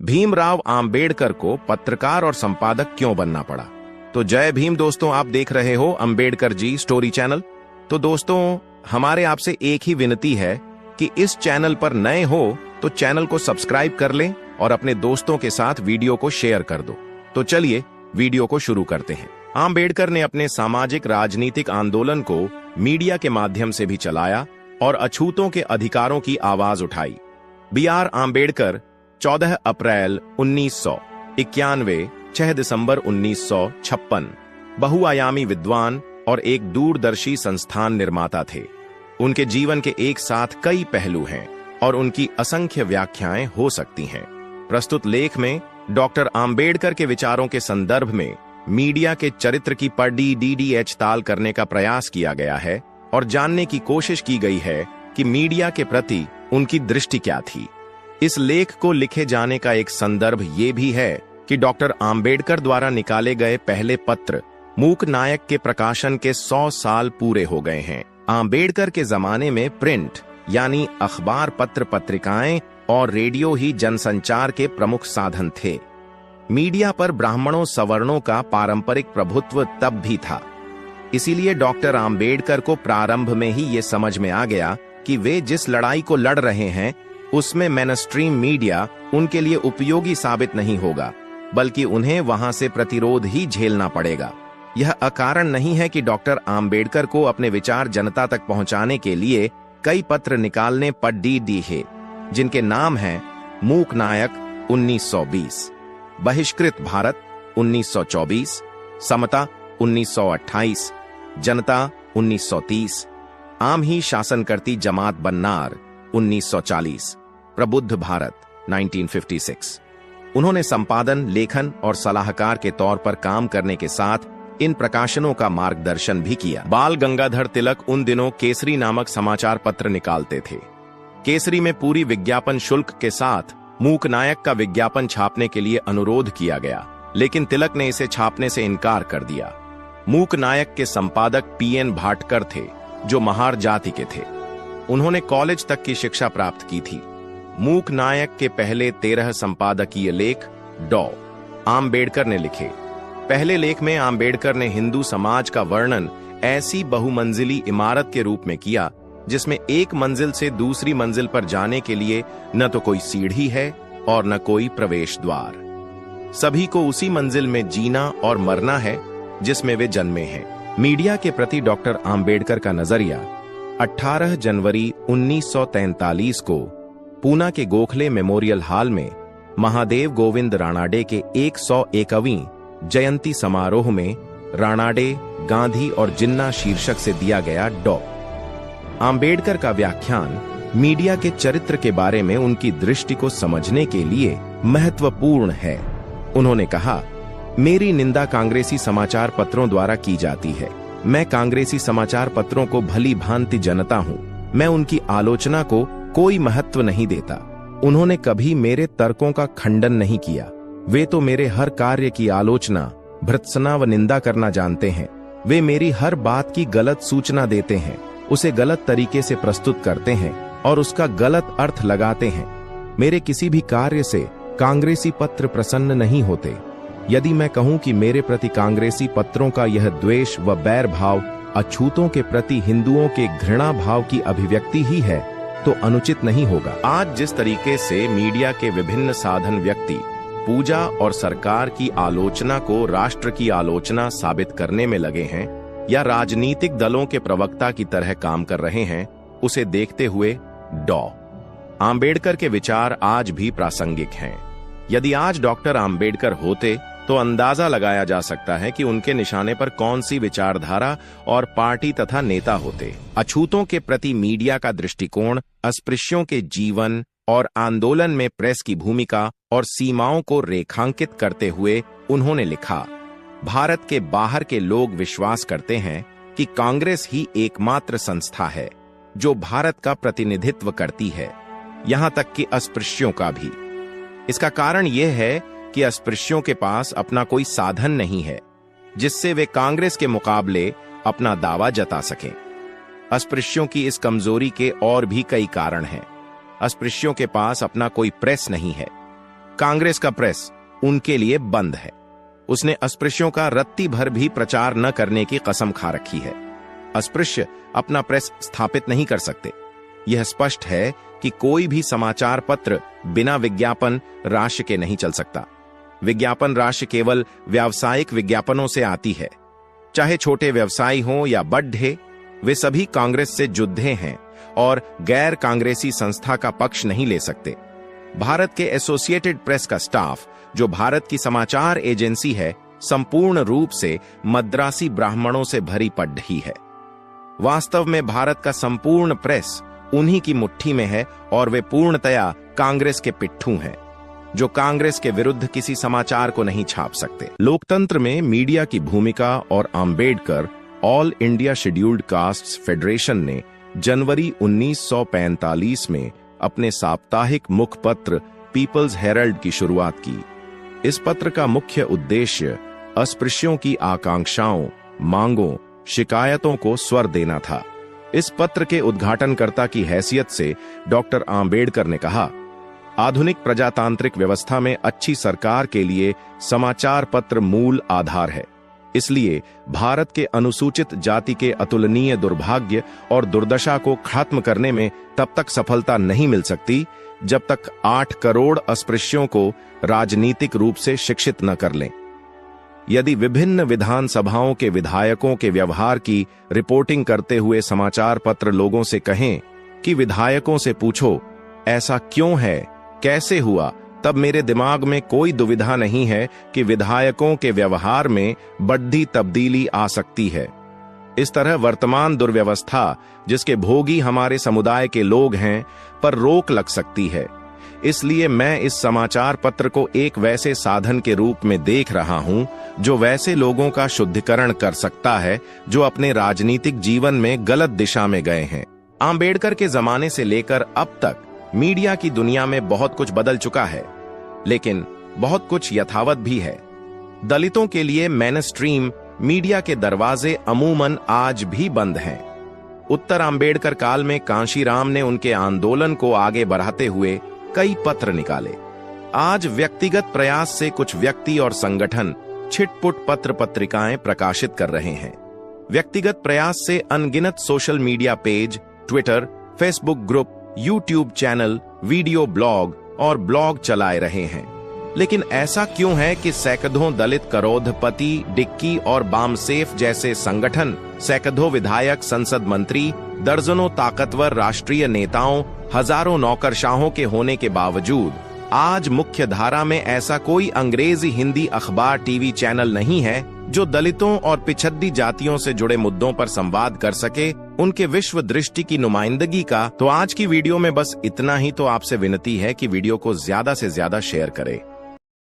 भीमराव आम्बेडकर को पत्रकार और संपादक क्यों बनना पड़ा? तो जय भीम दोस्तों, आप देख रहे हो अंबेडकर जी स्टोरी चैनल। तो दोस्तों, हमारे आपसे एक ही विनती है कि इस चैनल पर नए हो तो चैनल को सब्सक्राइब कर लें और अपने दोस्तों के साथ वीडियो को शेयर कर दो। तो चलिए वीडियो को शुरू करते हैं। आम्बेडकर ने अपने सामाजिक राजनीतिक आंदोलन को मीडिया के माध्यम से भी चलाया और अछूतों के अधिकारों की आवाज उठाई। B.R. आम्बेडकर 14 अप्रैल 1991, 6 दिसंबर 1956 बहुआयामी विद्वान और एक दूरदर्शी संस्थान निर्माता थे। उनके जीवन के एक साथ कई पहलू हैं और उनकी असंख्य व्याख्याएं हो सकती हैं। प्रस्तुत लेख में डॉक्टर आम्बेडकर के विचारों के संदर्भ में मीडिया के चरित्र की पढ़ ताल करने का प्रयास किया गया है और जानने की कोशिश की गई है कि मीडिया के प्रति उनकी दृष्टि क्या थी। इस लेख को लिखे जाने का एक संदर्भ ये भी है कि डॉक्टर आम्बेडकर द्वारा निकाले गए पहले पत्र मूक नायक के प्रकाशन के 100 साल पूरे हो गए हैं। आम्बेडकर के जमाने में प्रिंट यानी अखबार, पत्र पत्रिकाएं और रेडियो ही जनसंचार के प्रमुख साधन थे। मीडिया पर ब्राह्मणों सवर्णों का पारंपरिक प्रभुत्व तब भी था। इसीलिए डॉक्टर आम्बेडकर को प्रारंभ में ही ये समझ में आ गया कि वे जिस लड़ाई को लड़ रहे हैं उसमें मेनस्ट्रीम मीडिया उनके लिए उपयोगी साबित नहीं होगा, बल्कि उन्हें वहां से प्रतिरोध ही झेलना पड़ेगा। यह अकारण नहीं है कि डॉक्टर आम्बेडकर को अपने विचार जनता तक पहुंचाने के लिए कई पत्र निकालने पड़ी है, जिनके नाम हैं मूक नायक 1920, बहिष्कृत भारत 1924, समता 1928, जनता 1930, आम ही शासन करती जमात बन्नार 1940, प्रबुद्ध भारत 1956। उन्होंने संपादन, लेखन और सलाहकार के तौर पर काम करने के साथ इन प्रकाशनों का मार्गदर्शन भी किया। बाल गंगाधर तिलक उन दिनों केसरी नामक समाचार पत्र निकालते थे। केसरी में पूरी विज्ञापन शुल्क के साथ मूक नायक का विज्ञापन छापने के लिए अनुरोध किया गया, लेकिन तिलक ने इसे छापने से इनकार कर दिया। मूक नायक के संपादक P.N. भाटकर थे, जो महार जाति के थे। उन्होंने कॉलेज तक की शिक्षा प्राप्त की थी। मूक नायक के पहले 13 संपादकीय लेख डॉ. आम्बेडकर ने लिखे। पहले लेख में आम्बेडकर ने हिंदू समाज का वर्णन ऐसी बहुमंजिली इमारत के रूप में किया जिसमें एक मंजिल से दूसरी मंजिल पर जाने के लिए न तो कोई सीढ़ी है और न कोई प्रवेश द्वार। सभी को उसी मंजिल में जीना और मरना है जिसमें वे जन्मे हैं। मीडिया के प्रति डॉक्टर आम्बेडकर का नजरिया 18 जनवरी 1943 को पूना के गोखले मेमोरियल हॉल में महादेव गोविंद राणाडे के 101वीं जयंती समारोह में राणाडे, गांधी और जिन्ना शीर्षक से दिया गया डॉ. आम्बेडकर का व्याख्यान मीडिया के चरित्र के बारे में उनकी दृष्टि को समझने के लिए महत्वपूर्ण है। उन्होंने कहा, मेरी निंदा कांग्रेसी समाचार पत्रों द्वारा की जाती है। मैं कांग्रेसी समाचार पत्रों को भली भांति जानता हूं। मैं उनकी आलोचना को कोई महत्व नहीं देता। उन्होंने कभी मेरे तर्कों का खंडन नहीं किया। वे तो मेरे हर कार्य की आलोचना, भर्त्सना व निंदा करना जानते हैं। वे मेरी हर बात की गलत सूचना देते हैं, उसे गलत तरीके से प्रस्तुत करते हैं और उसका गलत अर्थ लगाते हैं। मेरे किसी भी कार्य से कांग्रेसी पत्र प्रसन्न नहीं होते। यदि मैं कहूं कि मेरे प्रति कांग्रेसी पत्रों का यह द्वेष व बैर भाव अछूतों के प्रति हिंदुओं के घृणा भाव की अभिव्यक्ति ही है, तो अनुचित नहीं होगा। आज जिस तरीके से मीडिया के विभिन्न साधन व्यक्ति पूजा और सरकार की आलोचना को राष्ट्र की आलोचना साबित करने में लगे हैं या राजनीतिक दलों के प्रवक्ता की तरह काम कर रहे हैं, उसे देखते हुए डॉ. आम्बेडकर के विचार आज भी प्रासंगिक हैं। यदि आज डॉक्टर आम्बेडकर होते तो अंदाजा लगाया जा सकता है कि उनके निशाने पर कौन सी विचारधारा और पार्टी तथा नेता होते। अछूतों के प्रति मीडिया का दृष्टिकोण, अस्पृश्यों के जीवन और आंदोलन में प्रेस की भूमिका और सीमाओं को रेखांकित करते हुए उन्होंने लिखा, भारत के बाहर के लोग विश्वास करते हैं कि कांग्रेस ही एकमात्र संस्था है जो भारत का प्रतिनिधित्व करती है, यहां तक कि अस्पृश्यों का भी। इसका कारण यह है कि अस्पृश्यों के पास अपना कोई साधन नहीं है जिससे वे कांग्रेस के मुकाबले अपना दावा जता सकें। अस्पृश्यों की इस कमजोरी के और भी कई कारण हैं। अस्पृश्यों के पास अपना कोई प्रेस नहीं है। कांग्रेस का प्रेस उनके लिए बंद है। उसने अस्पृश्यों का रत्ती भर भी प्रचार न करने की कसम खा रखी है। अस्पृश्य अपना प्रेस स्थापित नहीं कर सकते। यह स्पष्ट है कि कोई भी समाचार पत्र बिना विज्ञापन राशि के नहीं चल सकता। विज्ञापन राशि केवल व्यावसायिक विज्ञापनों से आती है। चाहे छोटे व्यवसायी हों या बड़े, वे सभी कांग्रेस से जुद्धे हैं और गैर कांग्रेसी संस्था का पक्ष नहीं ले सकते। भारत के एसोसिएटेड प्रेस का स्टाफ, जो भारत की समाचार एजेंसी है, संपूर्ण रूप से मद्रासी ब्राह्मणों से भरी पड़ रही है। वास्तव में भारत का संपूर्ण प्रेस उन्हीं की मुट्ठी में है और वे पूर्णतया कांग्रेस के पिट्ठू हैं, जो कांग्रेस के विरुद्ध किसी समाचार को नहीं छाप सकते। लोकतंत्र में मीडिया की भूमिका और Ambedkar all India scheduled castes federation ने जनवरी 1945 में अपने साप्ताहिक मुखपत्र पीपल्स हेरल्ड की शुरुआत की। इस पत्र का मुख्य उद्देश्य अस्पृश्यों की आकांक्षाओं, मांगों, शिकायतों को स्वर देना था। इस पत्र के उद्घाटनकर्ता की हैसियत से डॉक्टर आम्बेडकर ने कहा, आधुनिक प्रजातांत्रिक व्यवस्था में अच्छी सरकार के लिए समाचार पत्र मूल आधार है। इसलिए भारत के अनुसूचित जाति के अतुलनीय दुर्भाग्य और दुर्दशा को खत्म करने में तब तक सफलता नहीं मिल सकती जब तक 8 करोड़ अस्पृश्यों को राजनीतिक रूप से शिक्षित न कर लें। यदि विभिन्न विधानसभाओं के विधायकों के व्यवहार की रिपोर्टिंग करते हुए समाचार पत्र लोगों से कहें कि विधायकों से पूछो ऐसा क्यों है, कैसे हुआ, तब मेरे दिमाग में कोई दुविधा नहीं है कि विधायकों के व्यवहार में बड़ी तब्दीली आ सकती है। इस तरह वर्तमान दुर्व्यवस्था, जिसके भोगी हमारे समुदाय के लोग हैं, पर रोक लग सकती है। इसलिए मैं इस समाचार पत्र को एक वैसे साधन के रूप में देख रहा हूं जो वैसे लोगों का शुद्धिकरण कर सकता है जो अपने राजनीतिक जीवन में गलत दिशा में गए हैं। आम्बेडकर के जमाने से लेकर अब तक मीडिया की दुनिया में बहुत कुछ बदल चुका है, लेकिन बहुत कुछ यथावत भी है। दलितों के लिए मेनस्ट्रीम मीडिया के दरवाजे अमूमन आज भी बंद हैं। उत्तर आम्बेडकर काल में कांशीराम ने उनके आंदोलन को आगे बढ़ाते हुए कई पत्र निकाले। आज व्यक्तिगत प्रयास से कुछ व्यक्ति और संगठन छिटपुट पत्र पत्रिकाएं प्रकाशित कर रहे हैं। व्यक्तिगत प्रयास से अनगिनत social media page, Twitter, Facebook group, YouTube channel, video blog और ब्लॉग चलाए रहे हैं। लेकिन ऐसा क्यों है कि सैकड़ों दलित करोड़पति, डिक्की और बामसेफ जैसे संगठन, सैकड़ों विधायक, संसद मंत्री, दर्जनों ताकतवर राष्ट्रीय नेताओं, हजारों नौकरशाहों के होने के बावजूद आज मुख्य धारा में ऐसा कोई अंग्रेजी, हिंदी अखबार, टीवी चैनल नहीं है जो दलितों और पिछड़ी जातियों से जुड़े मुद्दों पर संवाद कर सके, उनके विश्व दृष्टि की नुमाइंदगी का। तो आज की वीडियो में बस इतना ही। तो आपसे विनती है कि वीडियो को ज्यादा से ज्यादा शेयर करें।